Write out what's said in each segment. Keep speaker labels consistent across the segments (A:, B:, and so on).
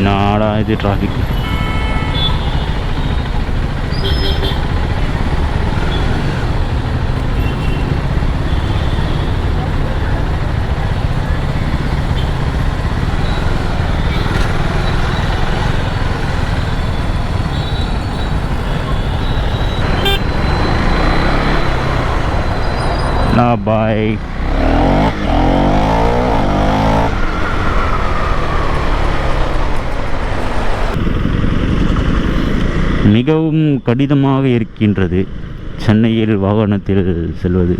A: என்னடா இது டிராஃபிக். பாய். மிகவும் கடினமாக இருக்கின்றது சென்னையில் வாகனத்தில் செல்வது.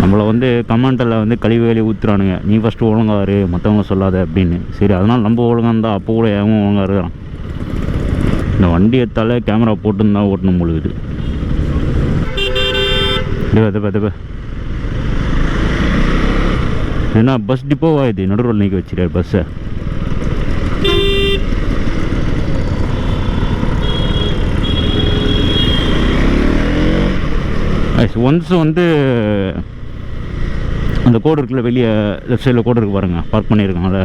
A: நம்மளை வந்து கமெண்டில் கழிவு வேலையை ஊற்றுறானுங்க, நீ ஃபஸ்ட்டு ஒழுங்காரு மற்றவங்க சொல்லாத அப்படின்னு. சரி, அதனால் நம்ம ஒழுங்காக இருந்தால் அப்போ கூட எவன் ஒழுங்காக இருக்கிறான். இந்த வண்டி எடுத்தாலே கேமரா போட்டுன்னு தான் ஓட்டணும் பொழுது. ஏன்னா பஸ் டிப்போவா இது, நடுவில் நீக்கி வச்சுட்டார் பஸ்ஸை. ஒன்ஸ் வந்து அந்த கோடு இருக்குல்ல, வெளியே லெஃப்ட் சைடில் கோடு இருக்குது பாருங்கள், பார்க் பண்ணியிருக்காங்கல்ல,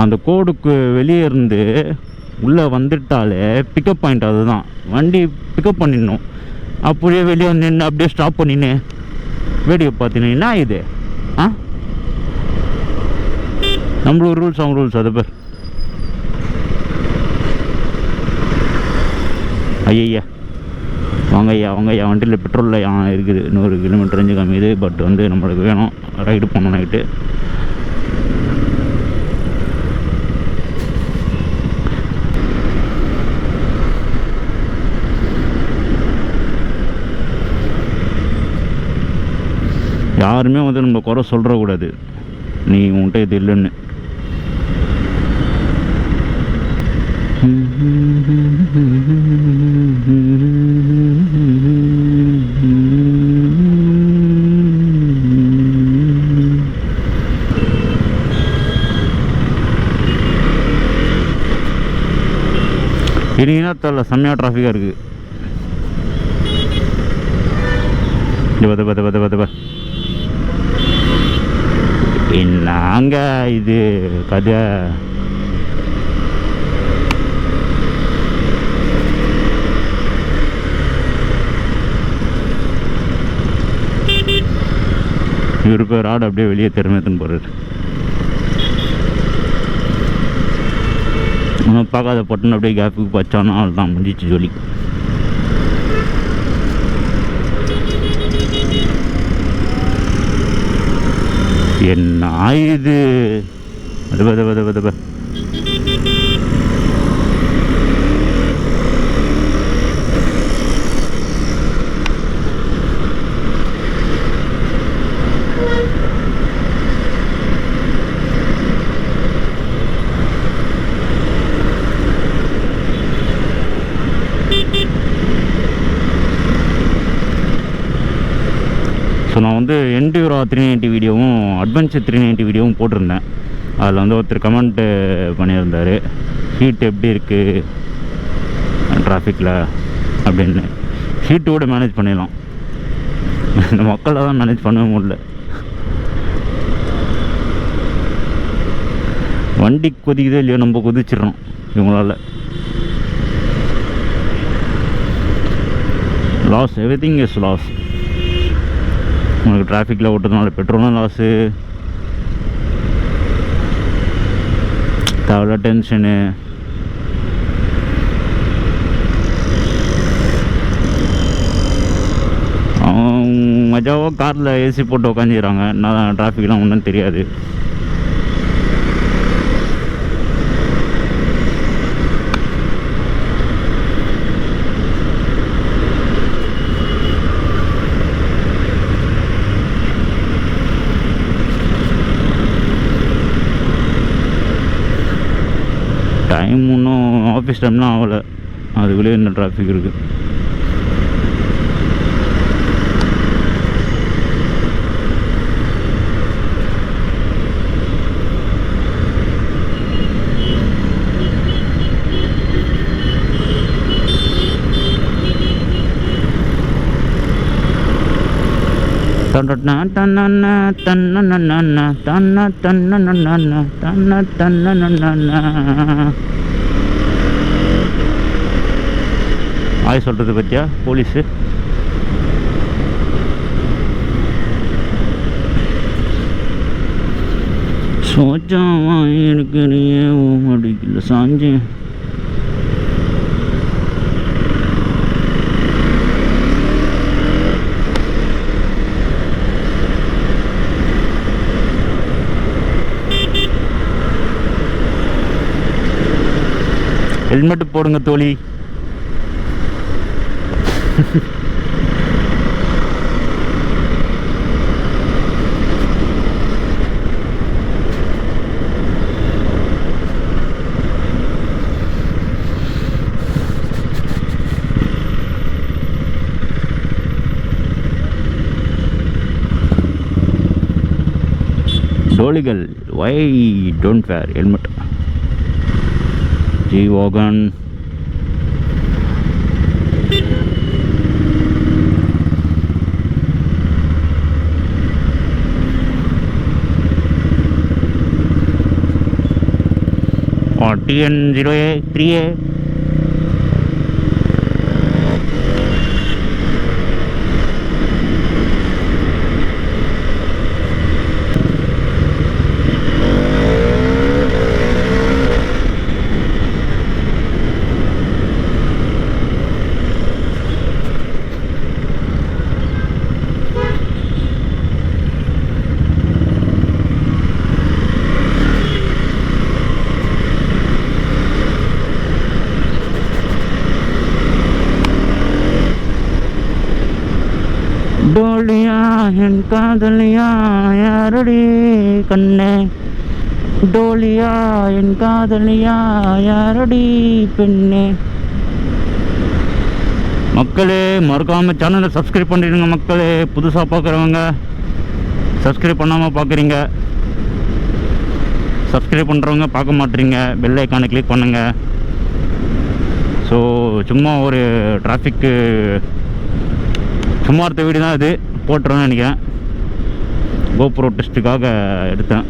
A: அந்த கோடுக்கு வெளியே இருந்து உள்ளே வந்துட்டாலே பிக்கப் பாயிண்ட் அதுதான். வண்டி பிக்கப் பண்ணிடணும். அப்படியே வெளியே வந்து நின்று அப்படியே ஸ்டாப் பண்ணின்னு வேடிக்கை பார்த்தீங்கன்னா இது நம்மளுக்கு ரூல்ஸ், அவங்க ரூல்ஸ். அது பேர் ஐயா வாங்க ஐயா வண்டியில் பெட்ரோலில் இருக்குது. 100 கிலோமீட்டர் ரேஞ்சு கம்மியுது. பட் வந்து நம்மளுக்கு வேணும், ரைடு போகணும் நைட்டு. யாருமே வந்து நம்ம குறை சொல்கிறக்கூடாது, நீ உன்கிட்ட இது இல்லைன்னு. இனியா செம்மையாக டிராஃபிக்காக இருக்குது. என்னங்க இது கதை. இவரு பேர் ஆடு அப்படியே வெளியே திறமைத்துன்னு போகிறார். ஒன்றும் பார்க்காத பட்டுன்னு அப்படியே கேப்புக்கு பச்சானோ அதுதான் முடிஞ்சிச்சு ஜோலி. என்ன இது ஸோ நான் வந்து என்டியூரா 390 வீடியோவும் அட்வென்ச்சர் 390 வீடியோவும் போட்டிருந்தேன். அதில் வந்து ஒருத்தர் கமெண்ட்டு பண்ணியிருந்தார், ஹீட் எப்படி இருக்குது டிராஃபிக்கில் அப்படின்னு. ஹீட்டு கூட மேனேஜ் பண்ணிடலாம், இந்த மக்களை தான் மேனேஜ் பண்ணவே முடியல. வண்டி கொதிக்குதோ இல்லையோ நம்ம கொதிச்சிடறோம் இவங்களால. Loss, everything is loss. உங்களுக்கு டிராஃபிக்கில் ஓட்டுறதுனால பெட்ரோலும் லாஸு, தேவையில்ல டென்ஷனு. மஜாவாக காரில் ஏசி போட்டு உக்காந்துக்கிறாங்க, நான் டிராஃபிக்லாம் ஒன்றும் தெரியாது. டைம் இன்னும் ஆஃபீஸ் டைம்லாம் ஆகலை, அதுக்குள்ளே இன்னும் டிராஃபிக் இருக்குது. ஆய் சொல்கிறது பற்றியா போலீஸு சோச்சாவா இருக்கிறியே அடிக்கல சாஞ்சேன் ஹெல்மெட் போடுங்க தோழி. டோலிகள் why don't wear helmet? G-Wagon. Or TN0A 3A. டோலியா என் காதலியா யாரடி கண்ணே, டோலியா என் காதலியா யாரடி பெண்ணே. மக்களே மறக்காமல் சேனலை சப்ஸ்கிரைப் பண்ணிடுங்க மக்களே. புதுசாக பார்க்குறவங்க சப்ஸ்கிரைப் பண்ணாமல் பார்க்குறீங்க, சப்ஸ்கிரைப் பண்ணுறவங்க பார்க்க மாட்டேறீங்க. பெல் ஐக்கானை கிளிக் பண்ணுங்கள். ஸோ சும்மா ஒரு டிராஃபிக்கு சும்மா இருந்த வீடு தான் இது, போட்டுறோன்னு நினைக்கிறேன். கோப்ரோ டெஸ்ட்டுக்காக எடுத்தேன்.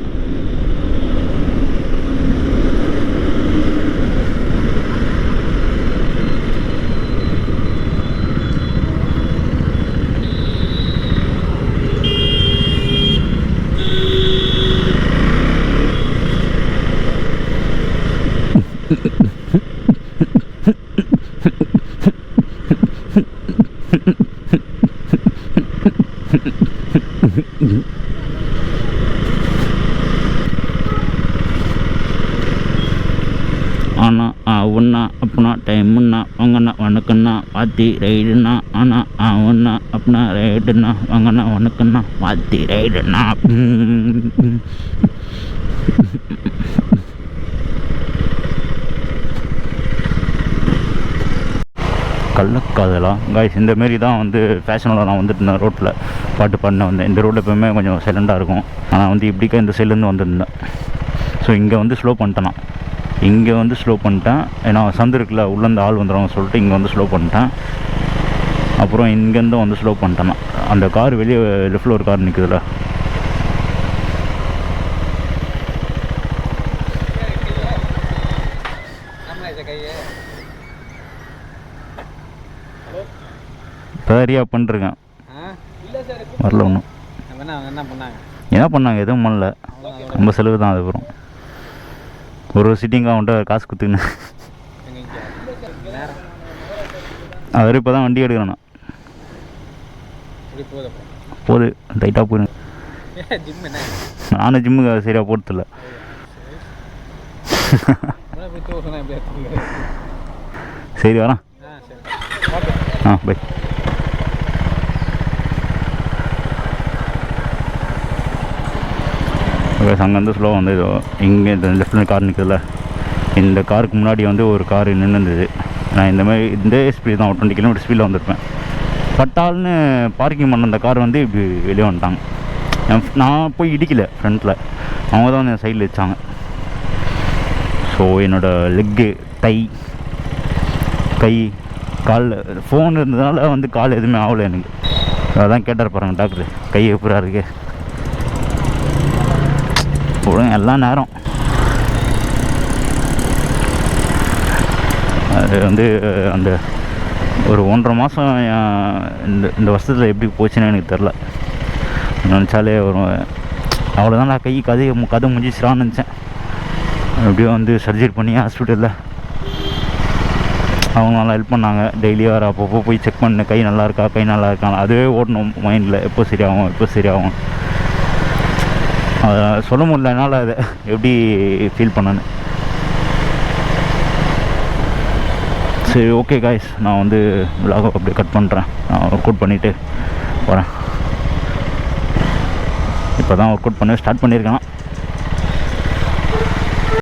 A: ஆனால் ஒன்றா அப்படின்னா டைமுன்னா வாங்கண்ணா வணக்கண்ணா வாத்தி ரைடுண்ணா. ஆனால் ஒன்றா அப்படின்னா ரைடுண்ணா வாங்கண்ணா வணக்கண்ணா வாத்தி ரைடுண்ணா. கள்ளக்காதலா காய்ஸ், இந்தமாரி தான் வந்து ஃபேஷனோட நான் வந்துட்டு இருந்தேன். ரோட்டில் பாட்டு பாடினேன் வந்தேன். இந்த ரோட்டில் எப்போயுமே கொஞ்சம் சைலண்டாக இருக்கும். ஆனால் வந்து இப்படிக்கா இந்த சைட்லேருந்து வந்திருந்தேன். ஸோ இங்கே வந்து ஸ்லோ பண்ணிட்டேன். நான் இங்கே வந்து ஸ்லோ பண்ணிட்டேன். ஏன்னா சந்து இருக்குல்ல, உள்ளேருந்து ஆள் வந்துடுவாங்க சொல்லிட்டு இங்கே வந்து ஸ்லோ பண்ணிட்டேன். அப்புறம் இங்கேருந்து வந்து ஸ்லோ பண்ணிட்டேன். அந்த கார் வெளியே லெஃப்டில் ஒரு கார் நிற்குதுல்ல, சரியா பண்ணிருக்கேன். வரல ஒன்றும். என்ன பண்ணாங்க? எதுவும் பண்ணல. ரொம்ப செலவு தான். அதுக்கப்புறம் ஒரு சிட்டிங்காக அவன்கிட்ட காசு கொடுத்துக்கின்னு அவர் இப்போ தான் வண்டி எடுக்கிறேண்ணா. போகுது டைட்டாக போயிடுங்க. நானும் ஜிம்முக்கு சரியாக போகிறதில்ல. சரி வரேன். பை. அங்கேருந்து ஸ்லோவாக வந்து இங்கே இந்த லெஃப்டில் கார் நிற்குதுல்ல, இந்த காருக்கு முன்னாடி வந்து ஒரு கார் நின்றுருந்தது. நான் இந்த ஸ்பீடு தான் 20 கிலோமீட்டர் ஸ்பீடில் வந்திருப்பேன். பட்டால்னு பார்க்கிங் பண்ண அந்த கார் வந்து இப்படி வெளியே வந்துட்டாங்க. நான் போய் இடிக்கல ஃப்ரண்ட்டில், அவங்க தான் வந்து என் சைடில் வச்சாங்க. ஸோ என்னோடய லெக்கு, கை, காலில் ஃபோன் இருந்ததுனால வந்து கால் எதுவுமே ஆகலை எனக்கு. அதான் கேட்டார் பாருங்க டாக்டர், கை எப்படா இருக்கு ஒழுங்கு எல்லா நேரம். அது வந்து அந்த ஒரு 1.5 மாதம் இந்த வருஷத்தில் எப்படி போச்சுன்னு எனக்கு தெரில. நினச்சாலே ஒரு அவ்வளோதான். நான் கதை முடிஞ்சிச்சிடான்னு நினச்சேன். எப்படியோ வந்து சர்ஜரி பண்ணி ஹாஸ்பிட்டலில் அவங்க நல்லா ஹெல்ப் பண்ணாங்க. டெய்லி வர அப்பப்போ போய் செக் பண்ணு, கை நல்லா இருக்கா, அதுவே ஓடணும் மைண்டில், எப்போ சரியாகும். அதை சொல்ல முடியல என்னால், அதை எப்படி ஃபீல் பண்ணேன்னு. சரி, ஓகே காய்ஸ், நான் வந்து விலாகை அப்படியே கட் பண்ணுறேன். நான் ஒர்க் அவுட் பண்ணிவிட்டு வரேன். இப்போ தான் ஒர்க் அவுட் பண்ண ஸ்டார்ட் பண்ணியிருக்கேன்.